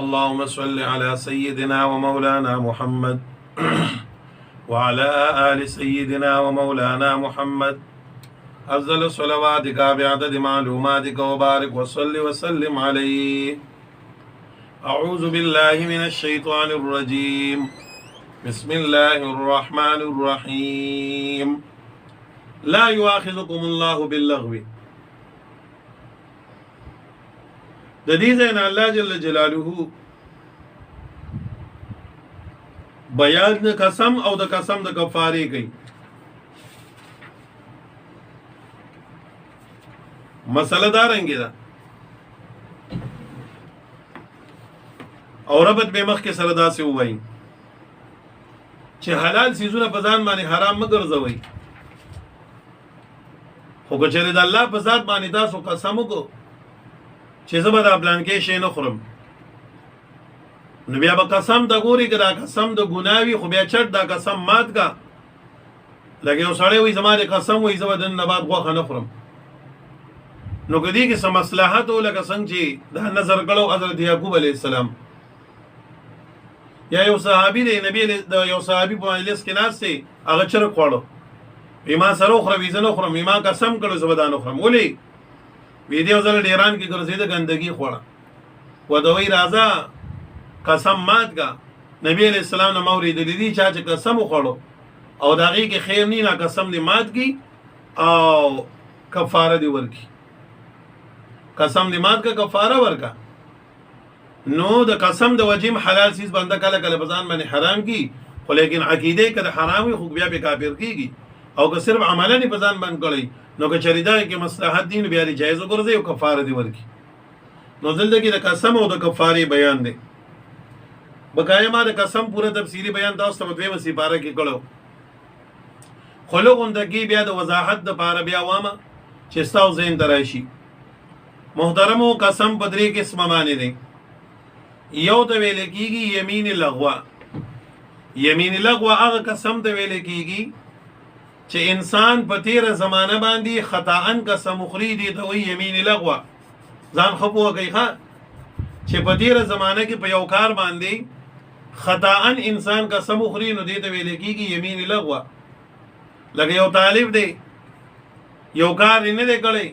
اللهم صل على سيدنا ومولانا محمد وعلى آل سيدنا ومولانا محمد أفضل صلواتك بعدد معلوماتك وبارك وصل وسلم عليه. أعوذ بالله من الشيطان الرجيم. بسم الله الرحمن الرحيم. لا يؤاخذكم الله باللغو. د دې ځای نه الله جل جلاله بیان د قسم او د قسم د کفاره کوي. مسله دا رنګه ده او ربط به مخ کې سره داسې وایي چې حلال سيزونه په ځان باندې حرام مه ګرځوي، خو که چېرې د الله په ذات باندې تاسو قسم وکړو چې زه به دا پلان کې شی نه خورم، نو بیا به قسم د ګوري که دا قسم د ګناوي، خو بیا چټ دا قسم مات کا لکه یو سړی وایي زما د قسم وایي زه به دننه بعد غوښه نه خورم، نو که دې کې څه مصلحت و لکه څنګه چې دا نظر کړو حضرت یعقوب علیه السلام یا یو صحابي دی، نبی د یو صحابي په مجلس کې ناست دی، هغه چرګ خوړو، ما سره وخوره وي زه نه خورم، ما قسم کړو زه به دا نه خورم. ولې وی دی یو ځل ډیران کې ګرځېده ګندګي خوړه و د وی راځه قسم مات کا. نبی علیہ السلام نه موریدلی دي چا چې قسم وخوړو او د هغې کې خیر نه قسم دې مات کی او کفاره دې ورکي، قسم دې مات کا کفاره ورکا. نو د قسم د وجیم حلال چیز بنده کله کله بزان باندې حرام کی، خو لیکن عقیده کده حرام وي خو بیا به کافر کیږي، او که صرف عملا نه بزان باندې کړی نو که چریدا کې مصلحت دین بیا لري جایز وګرځي او کفاره دی ورکی. نو دلته کې د قسم او د کفاره بیان دی. بقایا ما د قسم پوره تفصیلی بیان تاسو ته دویمه سپاره کې کړو، خلق اندګي بیا د وضاحت د پاره بیا وامه چې تاسو زین درایشي. محترمو قسم بدري کې اسمه معنی دی. یو ته ویل کېږي یمین لغوه. یمین لغوه هغه قسم ته ویل کېږي چې انسان په تیره زمانه باندې خطاً قسم خوري دي ته وایي یمین لغوه. ځان ښه پوه کوئ ښه چې په تیره زمانه کې په یو کار باندې خطاً انسان قسم خوري نو دې ته ویل کېږي یمین لغوه. لکه یو طالب دی یو کار نه دی کړی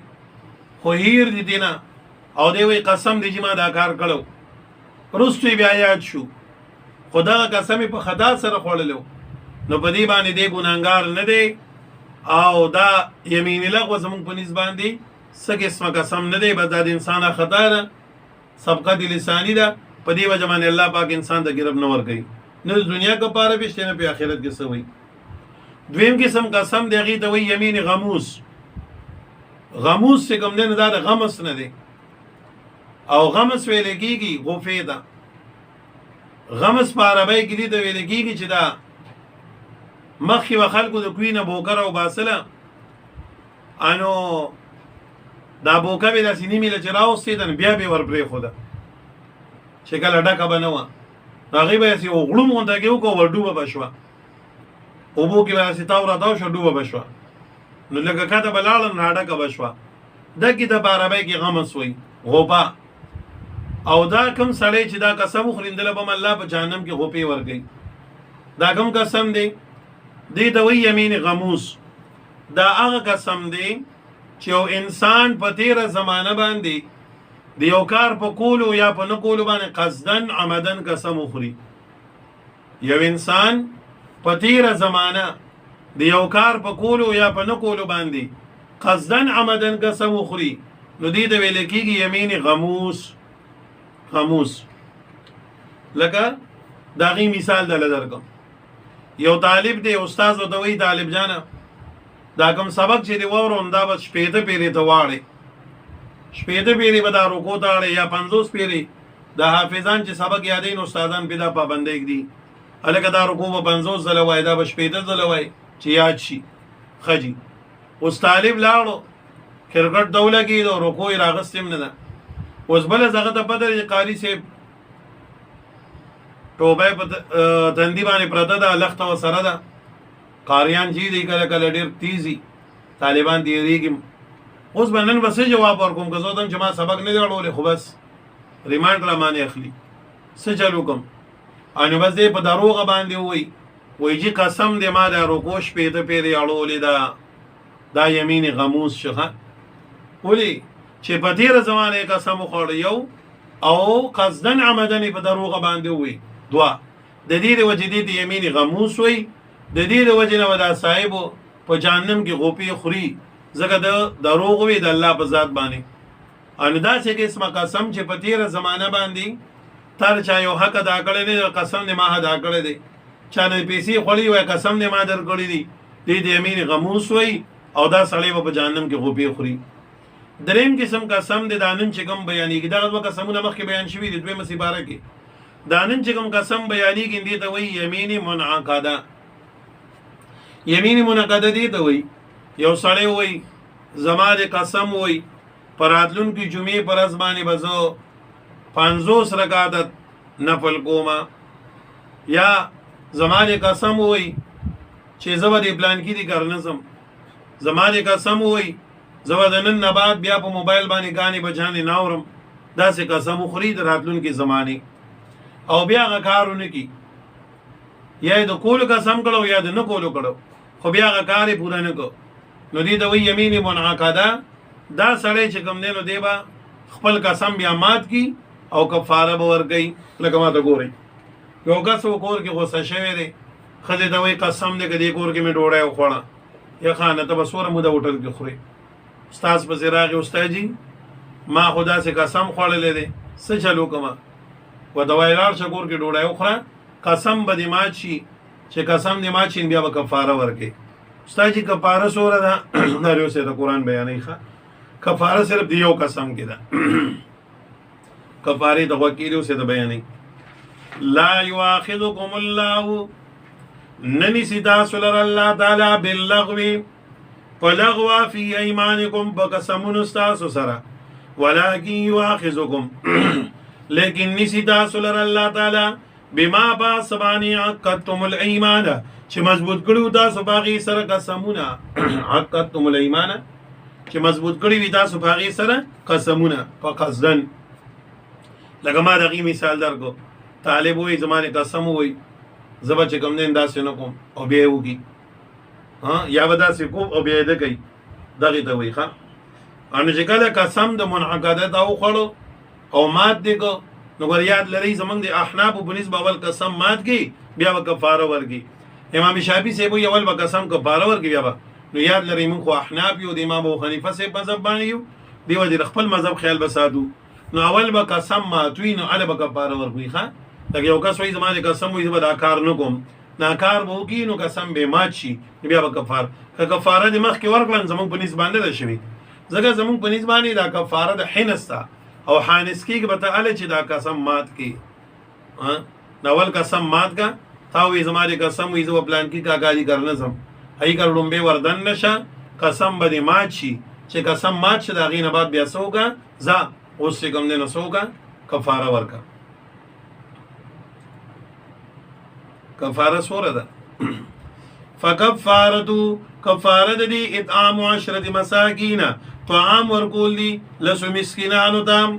خو هیر دي دی نه او دی وایي قسم دی چې ما دا کار کړو، وروسته بیا یاد شو خو دغه قسم په خطا سره خوړلو نو په دې باندې دی ګناهګار نه دی، او دا یمین لغوه زمونږ په نسبت باندې څه قسمه قسم نه دی، بس دا د انسان خطا ده، سبقت لسانی ده، په دې وجه باندې الله پاک انسان ته ګرب نه ورکوي، نه د دنیا کفاره بشته نه په آخرت کې څه وایي. دویم قسم قسم دی هغې ته وایي یمین غموس. غموس چې کوم دی نه دا د غمس نه دی، او غمس ویل کېږي غفې ده. غمس په عربی کې دې ته ویل کېږي چې دا مخکې و خلکو د کوی نه بوکر او باسله انو دا بوکه به داسې نیمې له چې راوستېده بیا به ور پرېښوده چې کله ډکه به نه وه، هغې به داسې غړوم غونته کې وکړو ور ډوبه به شوه، اوبو کې به داسې تاو راتاو شوه ډوبه به شوه، نو لږه کته به لاړه نو راډکه به شوه. دکې ته په عربی کې غمس وایي غوپه. او دا کوم سړی چې دا قسم وخوري دله به م الله په جهنم کې غوپې ورکوي. دا کوم قسم دی دې ته وایي یمین غموس. دا هغه قسم دی چې یو انسان په تیره زمانه باندې د یو کار په کولو یا په نه کولو باندې قصدن عمدن قسم وخوري. یو انسان په تیره زمانه د یو کار په کولو یا په نه کولو باندې قصدن عمدن قسم وخوري نو دې ته ویل کېږي یمین غموس. غموس لکه د هغې مثال دله درکړم. یو طالب دی استاد ورته وایي طالب جانه دا کوم سبق چې دی واورم دا به شپېته پیرې ته واړې، شپېته پیرې به دا رکو ته اړې یا 50 پیرې. د حافظان چې سبق یادوي نو استادان پې دا پابندۍ ږدي، هلکه دا رکو به 50 ځله وایي دا به شپېته ځله وایي چې یاد شي. ښه جي اوس طالب لاړو کرکټ ته ولګېد او رکو یې راغستې هم نه ده. اوس بله هغه ته پته ده چې قاري صاحب ټوبه په تندي باندې پرته ده، لخته ورسره ده، قاریان چې دی کله کله ډېر تیزي طالبان تېرېږي. اوس به نن به څه جواب ورکوم که زه ودم چې ما سبق نه دی اړولی خو بس ریمانډ را باندې اخلي. څه چلو کوم ان بس دې په دروغ باندې وای چې قسم دې ما د روکوش پیته پیری اړولې دا یمین غموس شخه ولی چې په تیر زمانه قسم خوړ یو او قصدن عمدن په دروغ باندې وای دوا د دې د وجې د یمین غموس وای د دې د وجې نه ودا صاحب په جهنم کې غوپی خوري زګه د دروغ وی د الله په ذات باندې ان دا چې قسمه قسم چې په تیر زمانه باندې تر چا یو حق ادا کړی دی قسم دې ما ادا کړی دی چا نه پیسې خوري وای قسم دې ما در کړی دی دې یمین غموس وای او دا سړی په جهنم کې غوپی خوري دریم قسم قسم د دانن چې کوم بیانېږي دا غو قسمونه مخکې بیان شوي دي دوی مصیباره کې دانن چې کوم قسم بیانېږي دې ته وایي یمین منعقده یمین منعقده دې ته وایي یو سړی وایي زما د قسم وایي پراتلون کی جمعې پر ازمانه بزو 50 رکعات نفل کوما یا زمانه قسم وایي چې زما د پلان کې دي ګرنزم زمانه قسم وایي زودنن نبات بیا په موبایل باندې غاني بجانې ناورم دا سه قسم خوري د راتلون کې زمانه او بیا غکارونه کی یا د کول قسم کړو یا د نه کولو کړو خو بیا غکارې پوره نه کو نو دې د وی یمین منعقده دا سړی چې کوم دینو دیبا خپل قسم بیا مات کی او کفاره به ورګي لکه ما ته ګوري یو کس وکور کې غوسه شوی دی خځه دا وی قسم دې کدي کور کې مې ډوړای خوړه یا خانه ته بسوره مودا هوټل کې خوري استاد په زراغه استاد جی ما خدا سے قسم خوړلې دي څه چلو کما و دوایلار شکور کې ډوړای خوړه قسم به دې ما شي چې قسم دې ما شي بیا به کفاره ورکي استاد جی کفاره سوره دا دریو سے د قران بیانې ښه کفاره صرف دیو قسم کې ده کفاره د وکیلو سے د بیانې لا یواخذکم الله ننی سدا سولر الله تعالی باللغو فلغوا فی ایمانکم بقسمون استاسو سرا ولكن یواخذکم لیکن نسی تاسو لر الله تعالی بما با سبانی عقدتم الایمان چې مضبوط کړو تاسو باغی سره قسمونه عقدتم الایمان چې مضبوط کړی وي تاسو باغی سره قسمونه فقصدن لکه ما دغه مثال درکو طالب وې زمانه قسم وې زبر چې کوم نه انداز نه کوم او به وږي ها یا ودا سې کوم او به دې کوي دغه ته وې ښا ان چې کله قسم د منعقدت او خړو او مات دې کو نو ور یاد لري زمنګ د احناف په نسبت اول قسم مات کی بیا وکفاره ورګي امام شافعي سه وې اول وقسم کفاره ورګي بیا نو یاد لري موږ احناف یو د امام ابو حنیفه سه مذهب باندې یو دیو د خپل مذهب خیال بسادو نو اول به قسم ماتوي نو ال به کفاره ورګي ښا لکه یو کس وې زمانه قسم وې زبر کار نه کوم ناکار به کی نو قسم به مات شي بیا به کفاره کفاره د مخ کې ورکړن زموږ په نسبت باندې شوی زګه زموږ په نسبت باندې دا کفاره د حنستا او حانس کې به تعالی چې دا قسم مات کی ها ناول قسم مات کا تا وې زمانه قسم وې زو پلان کې کاګاری کرنه سم ای کړم به وردن نشه قسم به مات شي چې قسم مات شي دا غینه بعد بیا سوګه ز اوس څنګه نه سوګه کفاره ورکا کفاره سوره ده فکفارتو کفاره دی اطعام 10 مساکین طعام ورکول دی لسو مسکینانو تام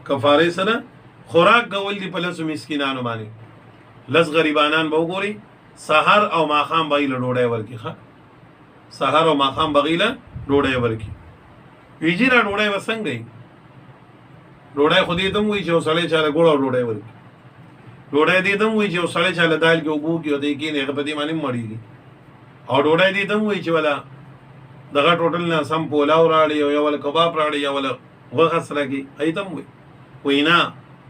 کفاره سره خوراک غول دی په لسو مسکینانو باندې لس غریبانان به وګوري سحر او ماخام بغیله ډوډۍ ورکی ښه سحر او ماخام بغیله ډوډۍ ورکی ویجیرا ډوډۍ وسنګي ډوډۍ خو دې ته وایي چې وسړی چاله ګوړه ډوډۍ ورکی ډوډۍ دې ته وایي چې وسړی چاله دال کې وګو کې او دې کې نه په دې باندې مړیږي او ډوډۍ دې ته وایي چې ولا دغه ټوټل نه سم پولاو راړي او یو ول کباب راړي یو ول وغه سره کې ایتم وایي وینا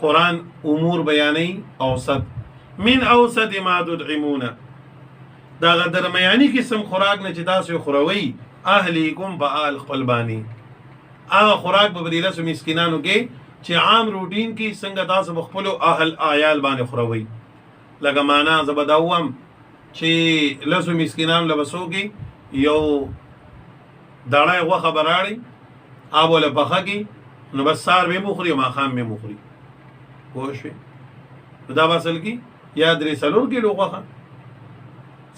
قران امور بیانې اوسط من اوسط ما تدعمون دا درمیاني قسم خوراک نه چې تاسو خوروي اهلیکم بآل خپلبانی هغه خوراک په بدیله سو مسکینانو کې چې عام روټین کې څنګه تاسو خپل اهل عیال باندې خوروي لکه معنا زبداوم چې لسو مسکینان لبسو کې یو دړای غو خبراړي اوله پخه کې نو بس سار به مخري ما خام به مخري کوشش دا وصل کې یا درې سلور کې لوغه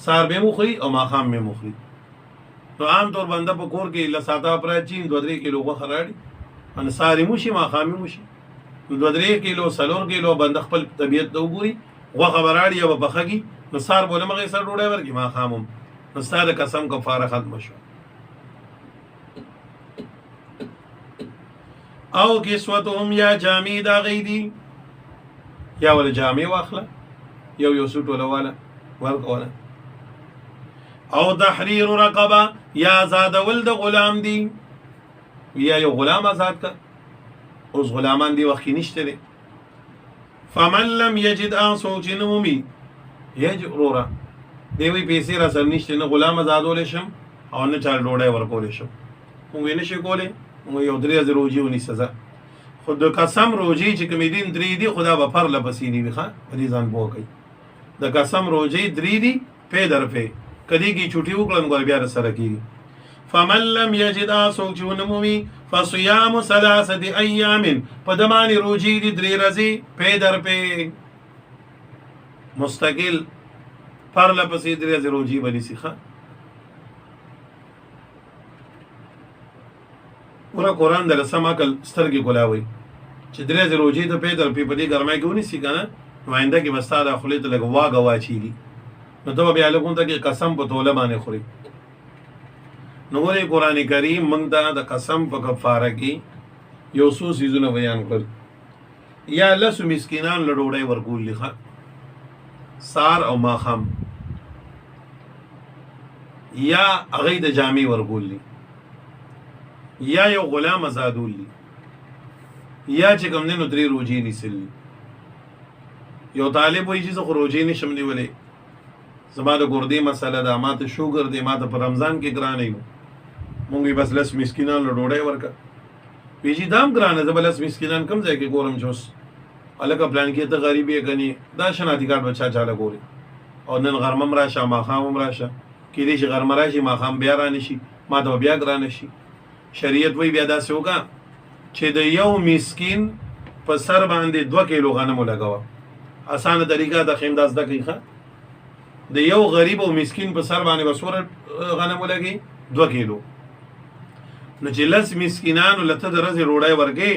سار به مخري او ما خام به مخري نو عام طور باندې په کور کې لساته پر چین 2-3 کیلو غو خراړي ان ساری موشي ما خامي موشي 2 3 کیلو 4 کیلو بند خپل طبیعت ته وګوري غوښه براړي او بخږي نو سار بوله مغه سر ډوډۍ ورګي ما خامم نو ستاره قسم کفاره ختم شو. او کسوتهم یا جامع دا غیدی یا ول جامع واخله یو سوټ ولا والا ورکوله او تحریر رقبه یا آزاد ولد غلام دی یا یو غلام آزاد کا اوس غلامان دی وخت نشته دي. فمن لم یجد اسو جنومی یجرورا دی وی پیسې را سر نشته نه غلام آزادول شم او نه چا ډوډۍ ورکول شم موږ نه شي کولای موږ یو 3000 روزي ونی سزا خود قسم روزي چې کوم دین 3 دي خدا به پر لپسې دی ښه دې ځان بو کوي د قسم روزي 3 دي په درفه کدی کی چټي وکړم ګور بیا سره کی. فمن لم یجد اسو جنومی فصيام 3 ایام پدمانی روزي دي 3 ورځې په درپه مستقل پر لپسې 3 روزي بلی سیخه ورا قرآن در سم عقل سترګې کولاوي چې 3 روزي ته په درپه په دې ګرمای کې ونی سی کنه نماینده کې بستا د خپل ته لګ واګه واچيږي نو ته بیا له کوم ته کې قسم په توله باندې خوري. نو ګورې قران کریم موږ د قسم په کفاره کې یو څو سيزونه بیان کړ. یا لس مسکینان له ډوډۍ ورکول لخوا سار او ماخم یا هغه د جامع ورکول یا یو غلام آزادول یا چې کوم نو 3 روزي نیسل. یو طالب وایي چې زه روزي نشم نیولې زما د ګردې مسله ده ماته شوګر دی ماته په رمضان کې ګرانې وو مونږ بس لس مسکینان له ډوډۍ ورکا ویجی دام ګرانه زبل لس مسکینان کم ځای کې ګورم چوس الګا پلان کې ته غریبي غني دا شناتی کارت بچا چاله ګوري او نن غرمم راشه ماخام راشه کې دې چې غرمه راشي ماخام بیا رانه شي ماته بیا ګرانه شي. شریعت وی بیا داسې وکا چې د یو مسکین په سر باندې 2 کیلو غنم لګاوه اسانه طریقه د خیمداز د کیخه د یو غریب او مسکین په سر باندې وسوره غنم لګي 2 کیلو نو چې لس مسکینان لته د ورځې روړای ورګي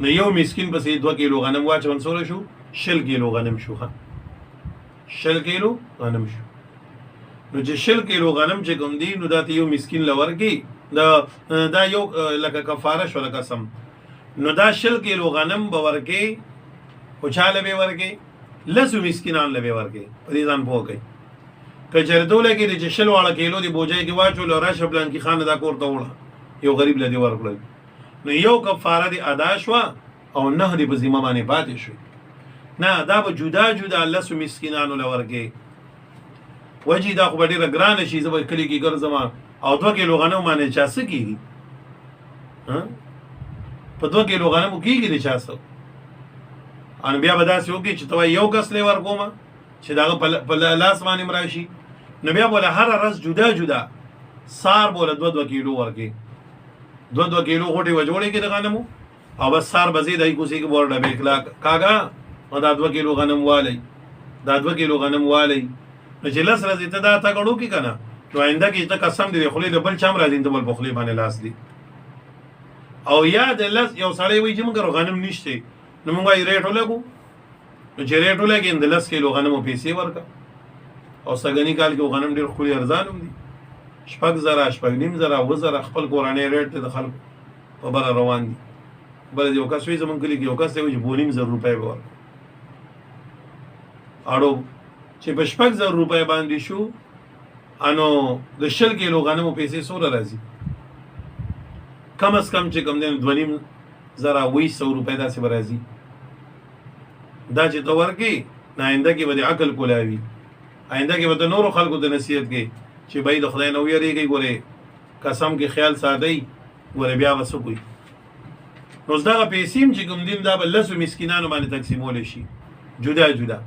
نو یو مسکین په 2 کیلو غنم واچون سره شو 10 کیلو غنم شو 10 کیلو غنم شو نو چې 10 کیلو غنم چې کوم دی نو دا یو مسکین لورګي دا یو لکه کفاره شو لکه سم نو دا 10 کیلو غنم باورګي او چاله به ورګي لس مسکینان لبه ورګي په دې ځان پوه کوي کچره دوله کې چې 10 والا کیلو دی بوجای کې واچول او راشه پلان کې خانه دا کور ته وړه یو غریب لدی ورکړل نو یو کفاره دی ادا شو او نه دی په ذمہ باندې پاتې شو نه دا به جدا جدا لس مسکینانو لورګي وجی دا خو ډیره ګران شي زبر کلی کې ګرځما او 2 کیلو غنم باندې چا سکیږي په 2 کیلو غنم کېږي د چاسو ان بیا به داسې وکړي چې ته یو کس لې ورکوم چې دا په لاس باندې مراشي نو بیا بوله هر ورځ جدا جدا سار بوله 2 کیلو ورکي 2 کیلو غوټي وجوړي کې د غنمو او بس سار بزید ای کوسي کې بورډه به اخلاق کاګه دا 2 کیلو غنم والی دا 2 کیلو غنم والی نو چې لس ورځې ته دا تا کړو کې کنه نو آینده کې ته قسم دی خولې د بل چم راځي د بل بخلي باندې لاس دی او یاد لس یو سړی وي چې موږ غنم نشته نو موږ یې ریټ ولګو نو چې ریټ ولګي د لس کیلو غنمو پیسې ورکا او سګنی کال کې غنم ډیر خولي ارزان هم دي 6,000 وزر خپل کورانه ریټ ته دخل په بل روان دي بل یو کس وي زمونږ کلی کې یو کس وي چې 2,500 روپۍ به ورکړي اړو چې په 6,000 روپۍ باندې شو انو د 10 کیلو غنمو پیسې سره راځي کم از کم چې کم دین 2,500 روپۍ داسې راځي دا چې تو ورکی نه آینده کې به عقل کولاوي آینده کې به نورو خلکو ته نصیحت کې چې بای د خدای نو یریږي ګوره قسم کې خیال سادهي ګوره بیا وسو کوي نو دا پیسې چې کوم دین دا بل لس مسکینانو باندې تقسیمول شي جدا جدا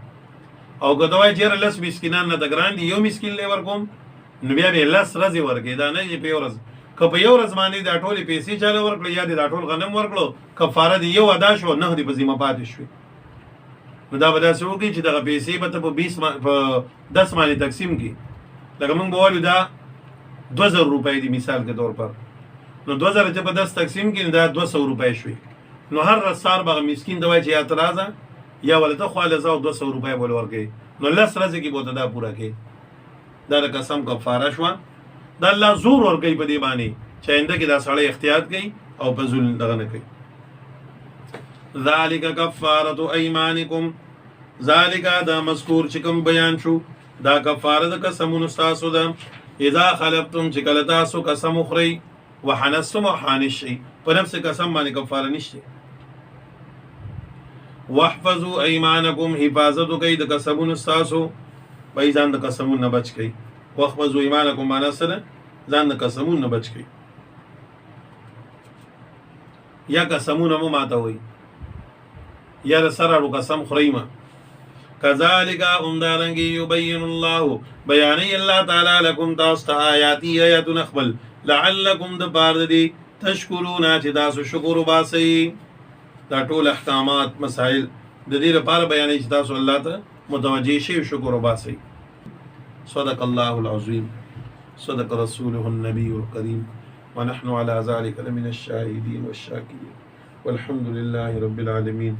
او کدوای چیر لس مسکینان نه دګران دی یو مسکین لیور کوم نو بیا به لس ورځې ورګي دا نه چې په ورځ که په یو ورځ باندې دا ټولې پیسې چاله ورکړي یا دا ټول غنم ورکړو کفاره دی یو ادا شو نه دی په ذمہ پاتې شو نو دا به داسې وکړي چې دغه پیسې به ته په 20 په 10 باندې تقسیم کړي لکه موږ بوالو دا 2,000 روپۍ دی مثال کے طور پر نو 2,000 چې په 10 تقسیم کړي دا 200 روپۍ شوي نو هر رسار به مسکین دوای چې اعتراض یا ولته خواله زاو 200 روپۍ بول ورکې نو لس ورځې کې بوته دا پورا کې دا قسم کفاره شو دا الله زور ورګي په دې باندې چې انده کې دا سړی احتیاط کوي او په ظلم دغه نه کوي ذالک کفاره ایمانکم ذالک دا مذکور چې کوم بیان شو دا کفاره د قسمونو تاسو ده اذا خلفتم چې کله تاسو قسم خوري وحنستم حانشي په نفس قسم باندې کفاره نشته واحفظوا ايمانكم حفاظت کوي د قسمونو تاسو په ځان د قسمونو بچ کوي واحفظوا ايمانكم معنا سره ځان د قسمونو بچ کوي یا قسمونه مو ماته وي یا سره قسم خریمه كذلك امدارنگی يبين الله بیانی الله تعالی لكم تاسو آیاتی آیات نخبل لعلكم دبار دی تشکرون چې تاسو شکر وباسئ دا ټول احکامات مسائل د دې لپاره بیانې چې تاسو الله ته متوجي شئ شکر وباسئ صدق الله العظيم صدق رسوله النبي الكريم ونحن على ذلك لمن الشاهدين والشاكرين والحمد لله رب العالمين